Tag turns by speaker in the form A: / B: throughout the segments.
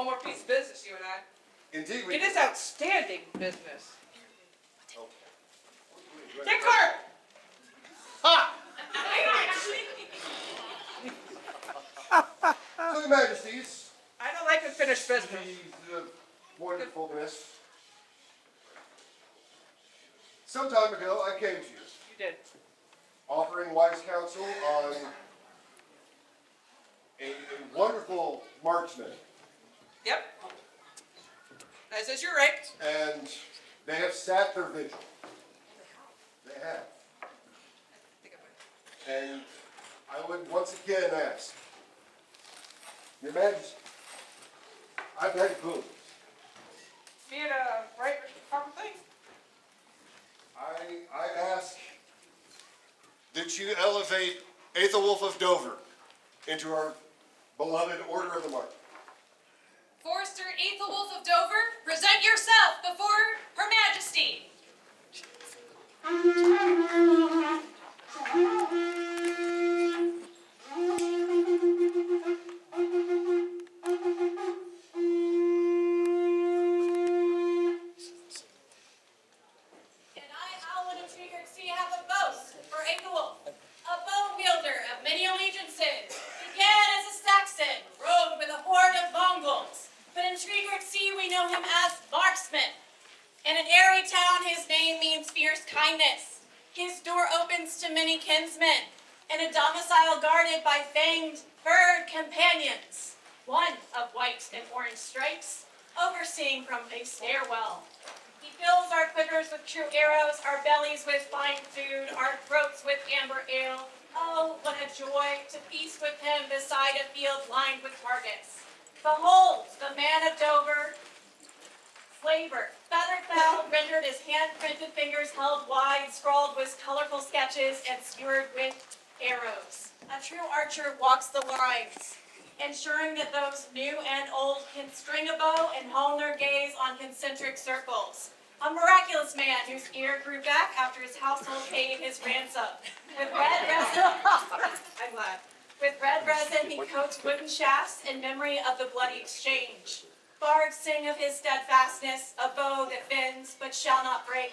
A: one more piece of business, you and I.
B: Indeed we
A: It is outstanding business.
B: Oh.
A: Tickler!
B: Ha! So, Your Majesties,
A: I don't like unfinished business.
B: the wonderfulness. Some time ago, I came to you,
A: You did.
B: offering wise counsel on a wonderful marksman.
A: Yep. As is your right.
B: And they have sat their vigil. They have. And I would once again ask, Your Majesty, I've had good.
A: Be it a right proper thing.
B: I ask that you elevate Aethelwulf of Dover into our beloved Order of the Mark.
C: Forester Aethelwulf of Dover, present yourself before Her Majesty. And I, Howland of Sea, have a boast for Aethelwulf, a bow wielder of many allegiances. Began as a Saxon, rode with a horde of Mongols, but in Sea we know him as marksman. In an airy town, his name means fierce kindness. His door opens to many kinsmen, and a domicile guarded by fanged bird companions, one of white and orange stripes, overseeing from a stairwell. He fills our quivers with true arrows, our bellies with fine food, our throats with amber ale. Oh, what a joy to feast with him beside a field lined with targets. Behold, the man of Dover, slaver, feathered fell, rendered his hand-printed fingers held wide, scrawled with colorful sketches, and skewered with arrows. A true archer walks the lines, ensuring that those new and old can string a bow and hone their gaze on concentric circles. A miraculous man whose ear grew back after his household paid his ransom. With red resin, I'm glad. With red resin, he coats wooden shafts in memory of the bloody exchange. Bards sing of his steadfastness, a bow that bends but shall not break.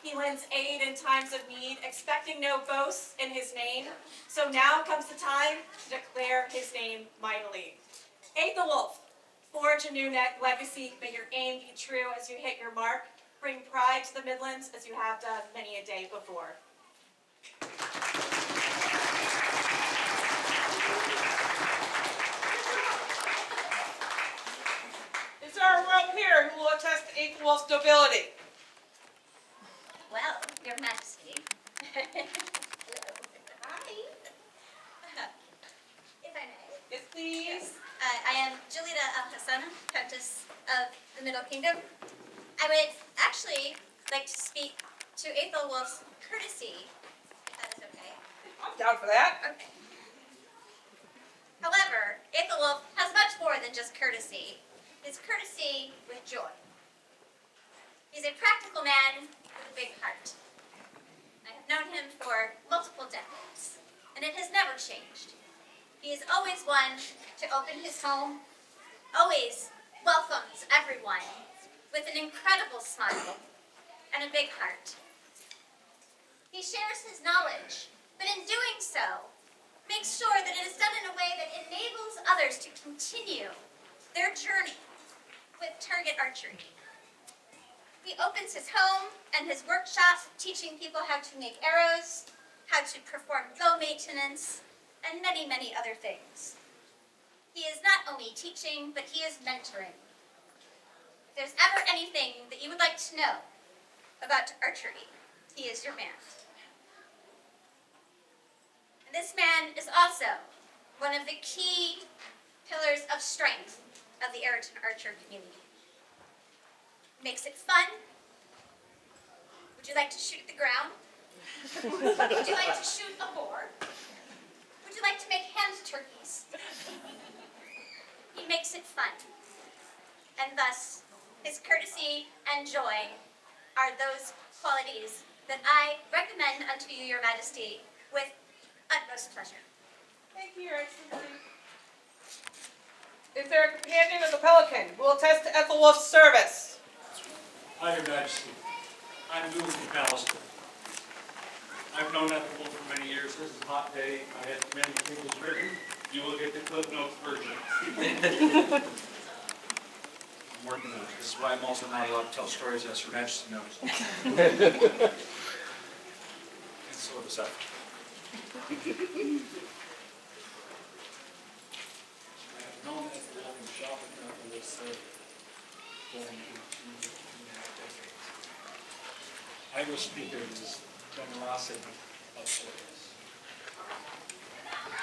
C: He lends aid in times of need, expecting no boasts in his name. So now comes the time to declare his name mightily. Aethelwulf, forge a new legacy. May your aim be true as you hit your mark. Bring pride to the Midlands as you have done many a day before.
A: Is there a rogue here who will attest to Aethelwulf's nobility?
D: Well, Your Majesty. Hi. If I may.
A: Yes, please.
D: I am Julita Al-Hassan, Countess of the Middle Kingdom. I would actually like to speak to Aethelwulf's courtesy, if that is okay.
A: I'm down for that.
D: Okay. However, Aethelwulf has much more than just courtesy. It's courtesy with joy. He's a practical man with a big heart. I have known him for multiple decades, and it has never changed. He is always one to open his home, always welcomes everyone with an incredible smile and a big heart. He shares his knowledge, but in doing so, makes sure that it is done in a way that enables others to continue their journey with target archery. He opens his home and his workshop, teaching people how to make arrows, how to perform bow maintenance, and many, many other things. He is not only teaching, but he is mentoring. If there's ever anything that you would like to know about archery, he is your man. And this man is also one of the key pillars of strength of the Ayrton archer community. Makes it fun. Would you like to shoot at the ground? Would you like to shoot a boar? Would you like to make hand turkeys? He makes it fun. And thus, his courtesy and joy are those qualities that I recommend unto you, Your Majesty, with utmost pleasure.
A: Thank you, Your Excellency. Is there a companion of the Pelican Milliken, who will attest to Aethelwulf's service.
E: Hi, Your Majesty. I'm Louis McAllister. I've known Aethelwulf for many years. This is a hot day. I had many things written. You will get the Cliff Notes version. I'm working on it. This is why I'm also not allowed to tell stories, as Her Majesty knows. And so does that. I have known Aethelwulf and shopping Aethelwulf for going to decades. I will speak of his generosity of service.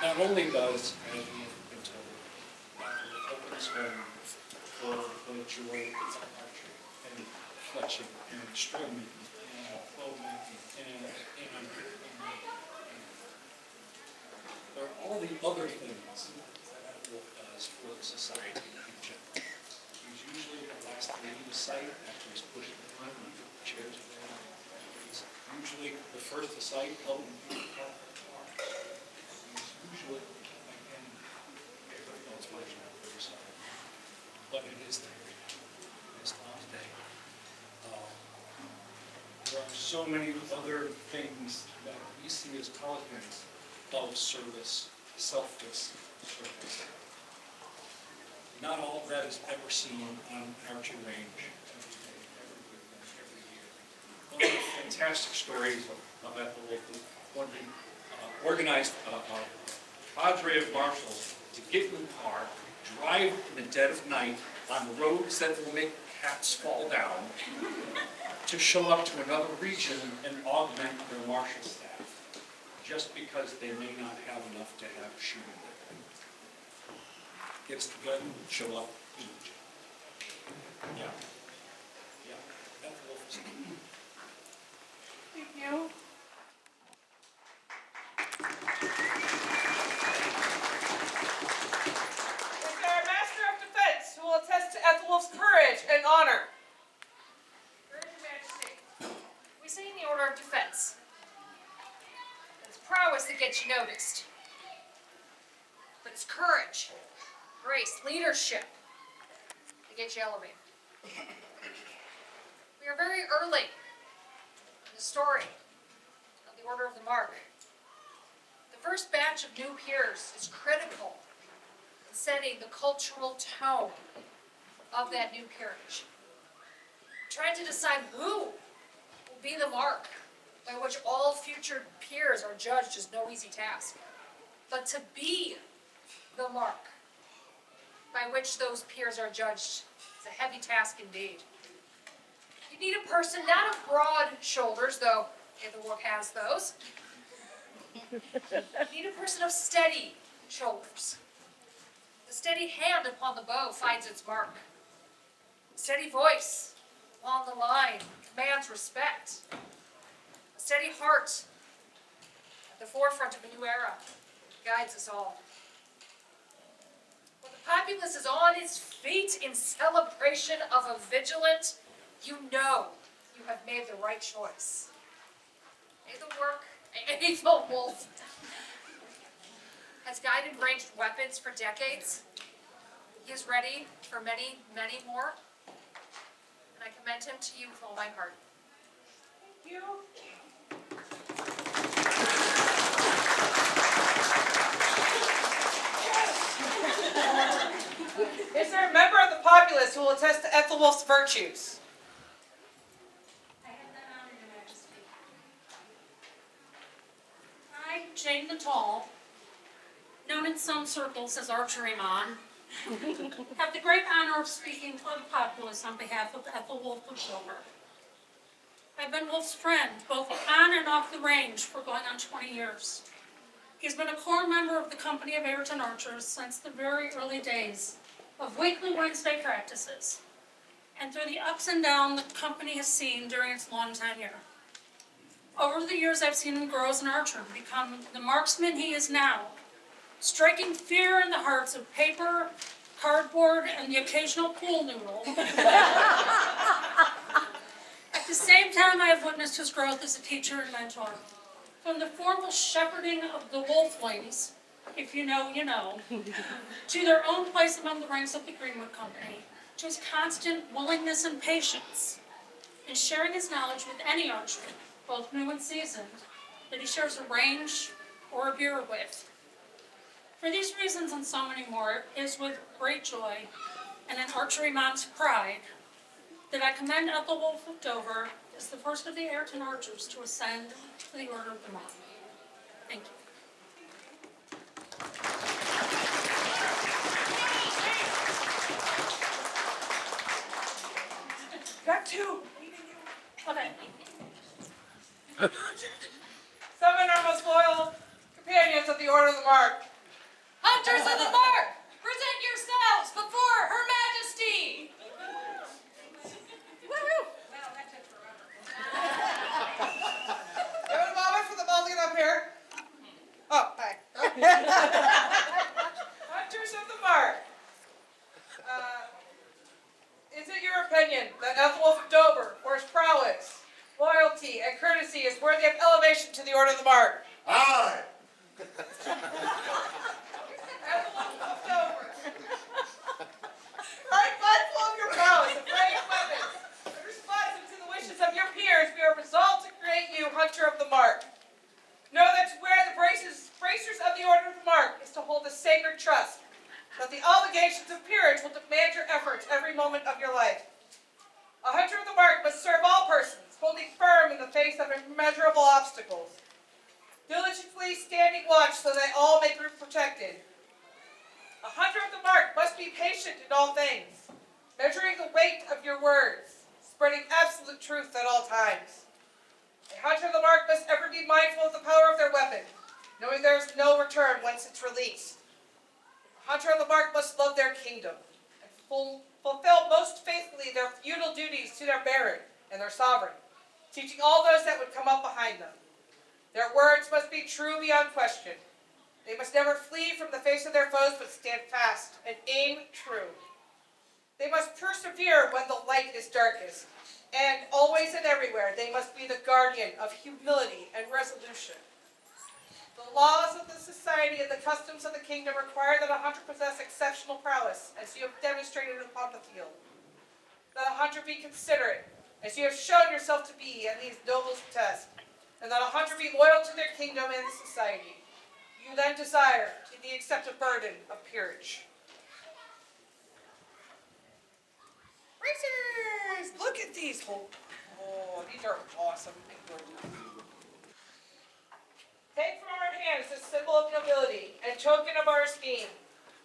E: Not only does, as we have been told, Aethelwulf open his home for the joy of archery and fletching and string making and bow making and there are all the other things that Aethelwulf does for the society in general. He's usually the last to leave the site after he's pushed the front and the chairs around. He's usually the first to site helping people park their cars. He's usually, and everybody knows my job for the site, but it is there. It's not today. There are so many other things that we see as tolerance of service, selfless service. Not all of that is ever seen on an archery range every day, every year. One of the fantastic stories of Aethelwulf is when he organized a cadre of marshals to get in the car, drive in the dead of night on roads that will make cats fall down, to show up to another region and augment their marshal staff, just because they may not have enough to have shooting. Gets the gun, show up, eat. Yeah. Yeah. Aethelwulf is key.
A: Thank you. Is there a Master of Defense who will attest to Aethelwulf's courage and honor?
C: Your Majesty, we say in the order of defense. It's prowess that gets you noticed. But it's courage, grace, leadership that gets you elevated. We are very early in the story of the Order of the Mark. The first batch of new peers is critical in setting the cultural tone of that new peerage. Trying to decide who will be the mark by which all future peers are judged is no easy task. But to be the mark by which those peers are judged is a heavy task indeed. You need a person not of broad shoulders, though Aethelwulf has those. You need a person of steady shoulders. The steady hand upon the bow finds its mark. A steady voice along the line commands respect. A steady heart at the forefront of a new era guides us all. When the populace is on its feet in celebration of a vigilant, you know you have made the right choice. Aethelwulf has guided ranged weapons for decades. He is ready for many, many more. And I commend him to you with all my heart.
A: Thank you. Is there a member of the populace who will attest to Aethelwulf's virtues?
F: I have that honor, Your Majesty. I, Jane the Tall, known in some circles as Archery-mon, have the great honor of speaking for the populace on behalf of Aethelwulf of Dover. I've been Wolf's friend, both on and off the range, for going on 20 years. He's been a core member of the Company of Ayrton Archers since the very early days of weekly Wednesday practices, and through the ups and downs the company has seen during its long tenure. Over the years, I've seen him grow as an archer and become the marksman he is now, striking fear in the hearts of paper, cardboard, and the occasional pool noodle. At the same time, I have witnessed his growth as a teacher and mentor. From the formal shepherding of the wolflings, if you know, you know, to their own place among the ranks of the Greenwood Company, to his constant willingness and patience in sharing his knowledge with any archer, both new and seasoned, that he shares a range or a beer with. For these reasons and so many more, it is with great joy and an archery mom's pride that I commend Aethelwulf of Dover as the first of the Ayrton archers to ascend to the Order of the Mark. Thank you.
A: Got two.
F: Okay.
A: Summon our most loyal companions of the Order of the Mark.
C: Hunters of the Mark, present yourselves before Her Majesty. Woohoo!
A: Give it a moment for them all to get up here. Oh, hi. Hunters of the Mark. Is it your opinion that Aethelwulf of Dover, for his prowess, loyalty, and courtesy, is worthy of elevation to the Order of the Mark?
B: Aye.
A: Aethelwulf of Dover. Right mindful of your prowess and brave weapons, and responsive to the wishes of your peers, we are resolved to create you Hunter of the Mark. Know that to wear the bracers of the Order of the Mark is to hold a sacred trust, that the obligations of peerage will demand your efforts every moment of your life. A Hunter of the Mark must serve all persons, holding firm in the face of immeasurable obstacles, diligently standing watch so that all may be protected. A Hunter of the Mark must be patient in all things, measuring the weight of your words, spreading absolute truth at all times. A Hunter of the Mark must ever be mindful of the power of their weapon, knowing there is no return once it's released. A Hunter of the Mark must love their kingdom and fulfill most faithfully their feudal duties to their baron and their sovereign, teaching all those that would come up behind them. Their words must be true beyond question. They must never flee from the face of their foes, but stand fast and aim true. They must persevere when the light is darkest, and always and everywhere they must be the guardian of humility and resolution. The laws of the society and the customs of the kingdom require that a hunter possess exceptional prowess, as you have demonstrated upon the field. That a hunter be considerate, as you have shown yourself to be, and these nobles attest, and that a hunter be loyal to their kingdom and the society. You then desire to accept a burden of peerage. Racers! Look at these. Oh, these are awesome. Take from our hands this symbol of nobility and token of our esteem.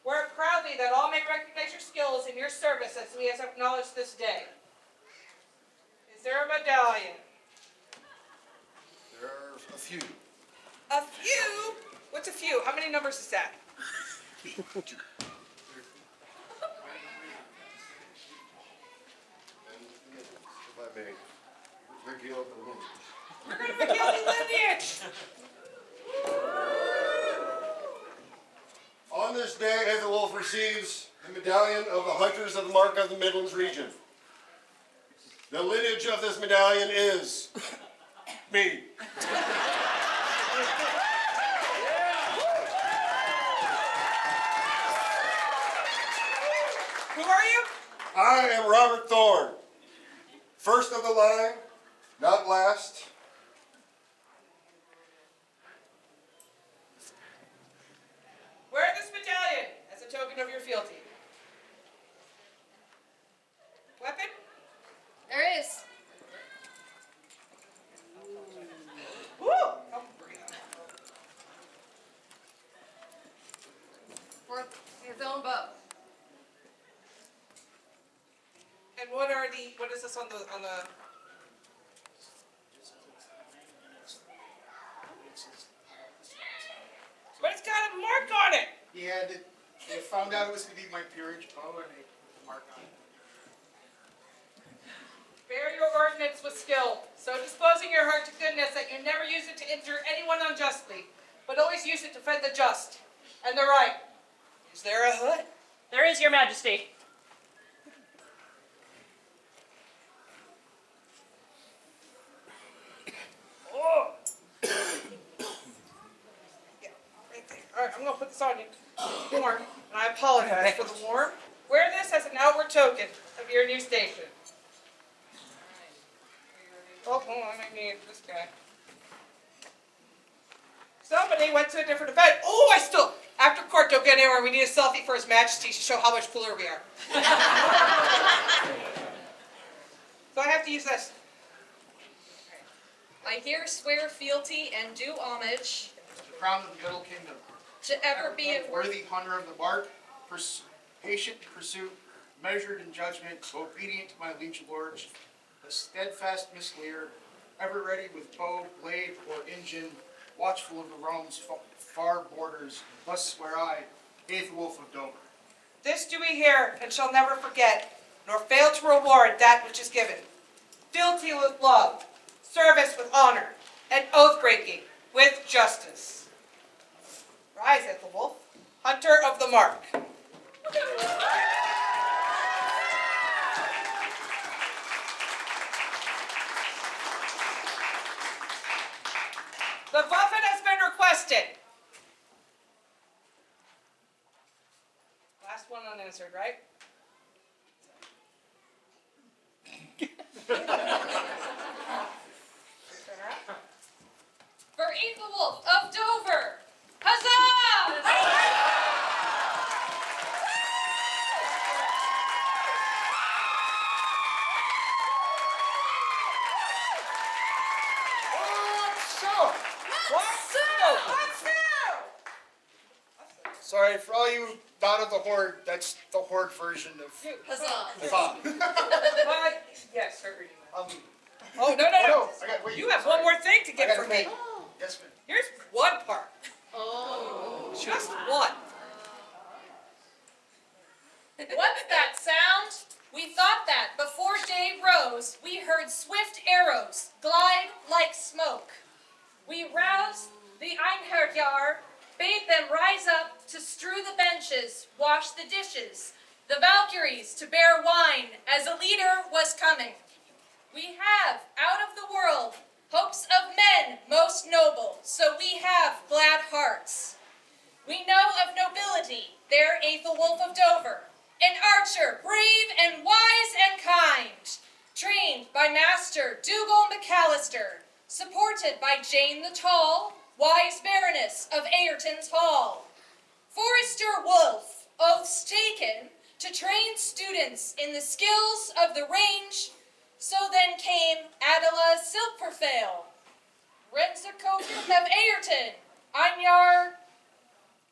A: Wear it proudly that all may recognize your skills in your service as we have acknowledged this day. Is there a medallion?
B: There are a few.
A: A few? What's a few? How many numbers is that?
B: If I may, regale the lineage.
A: We're going to regale the lineage!
B: On this day, Aethelwulf receives the medallion of the Hunters of the Mark of the Midlands region. The lineage of this medallion is me.
A: Who are you?
B: I am Robert Thorne, first of the line, not last.
A: Wear this medallion as a token of your fealty. Weapon?
C: There is.
A: Woo! Come bring it.
C: For his own bow.
A: And what is this on the but it's got a mark on it!
G: Yeah, they found out it was going to be my peerage bow and they marked on it.
A: Bear your ordinance with skill, so disposing your heart to goodness that you never use it to injure anyone unjustly, but always use it to defend the just and the right. Is there a hood?
H: There is, Your Majesty.
A: Oh! Yeah, right there. Alright, I'm gonna put this on you. It's warm, and I apologize for the warm. Wear this as an outward token of your new station. Oh, hold on, I need this guy. Somebody went to a different event. Oh, after court, don't get anywhere. We need a selfie for His Majesty to show how much cooler we are. So I have to use this.
H: I here swear fealty and do homage
G: The crown of the Middle Kingdom.
H: to ever be in
G: Worthy hunter of the mark, patient in pursuit, measured in judgment, obedient to my liege lords, a steadfast misleader, ever ready with bow, blade, or engine, watchful of the realm's far borders. Thus swear I, Aethelwulf of Dover.
A: This do we hear and shall never forget, nor fail to reward that which is given. Fealty with love, service with honor, and oath-breaking with justice. Rise, Aethelwulf, hunter of the mark. The buffet has been requested. Last one unanswered, right?
H: for Aethelwulf of Dover. Huzzah!
G: Sorry, for all you not of the Horde, that's the Horde version of
H: Huzzah!
A: Yes, start reading that.
G: Um,
A: Oh, no.
G: I got, wait,
A: You have
G: sorry.
A: one more thing to
G: I
A: get
G: gotta
A: from me.
G: pay. Yes, ma'am.
A: Here's one part. Just one.
H: What's that sound? We thought that before day rose, we heard swift arrows glide like smoke. We roused the Einherjar, bade them rise up to strew the benches, wash the dishes, the Valkyries to bear wine as a leader was coming. We have, out of the world, hopes of men most noble, so we have glad hearts. We know of nobility, there Aethelwulf of Dover, an archer, brave and wise and kind, trained by Master Dougal McAllister, supported by Jane the Tall, wise Baroness of Ayrton's Hall. Forester Wolf, oaths taken to train students in the skills of the range. So then came Adela Silverfail, Rensakogan of Ayrton, Einar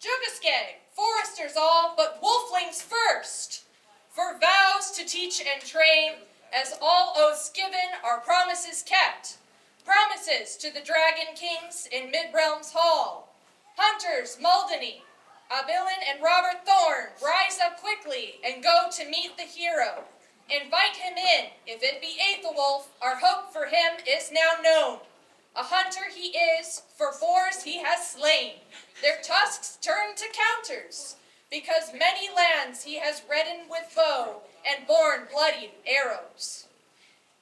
H: Jugaskeg, foresters all, but wolflings first, for vows to teach and train, as all oaths given are promises kept, promises to the dragon kings in Mid-Realms Hall. Hunters Muldeny, Abilin and Robert Thorne rise up quickly and go to meet the hero. Invite him in, if it be Aethelwulf, our hope for him is now known. A hunter he is, for boars he has slain, their tusks turned to counters, because many lands he has reddened with bow, and borne bloodied arrows.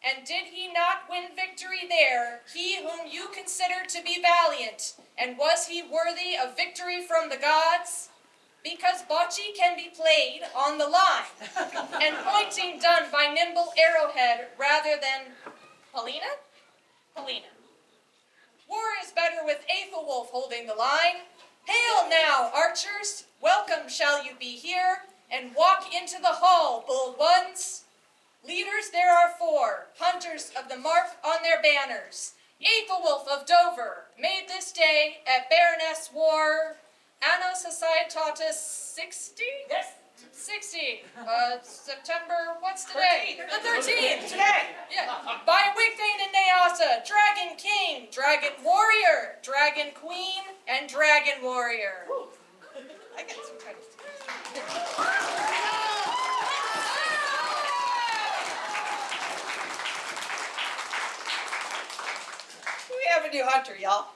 H: And did he not win victory there, he whom you consider to be valiant, and was he worthy of victory from the gods? Because bocce can be played on the line, and pointing done by nimble arrowhead rather than Helena? War is better with Aethelwulf holding the line. Hail now, archers! Welcome shall you be here, and walk into the hall, bold ones. Leaders there are four, hunters of the mark on their banners. Aethelwulf of Dover, made this day at Baroness War. Anno Societatis 60?
A: Yes.
H: 60. September, what's today?
A: 13th.
H: The 13th.
A: Today.
H: Yeah. By Wigthane and Neasa, Dragon King, Dragon Warrior, Dragon Queen, and Dragon Warrior.
A: I got some titles. We have a new hunter, y'all.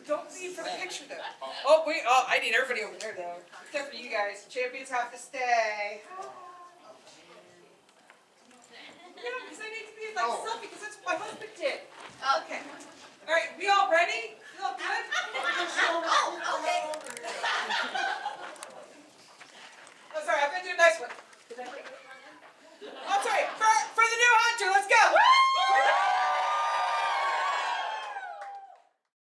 A: Don't leave for the picture, though. Oh, I need everybody over there, though. Except for you guys. Champions have to stay. Yeah, because I need to be like selfie, because My husband did.
D: Okay.
A: All right, we all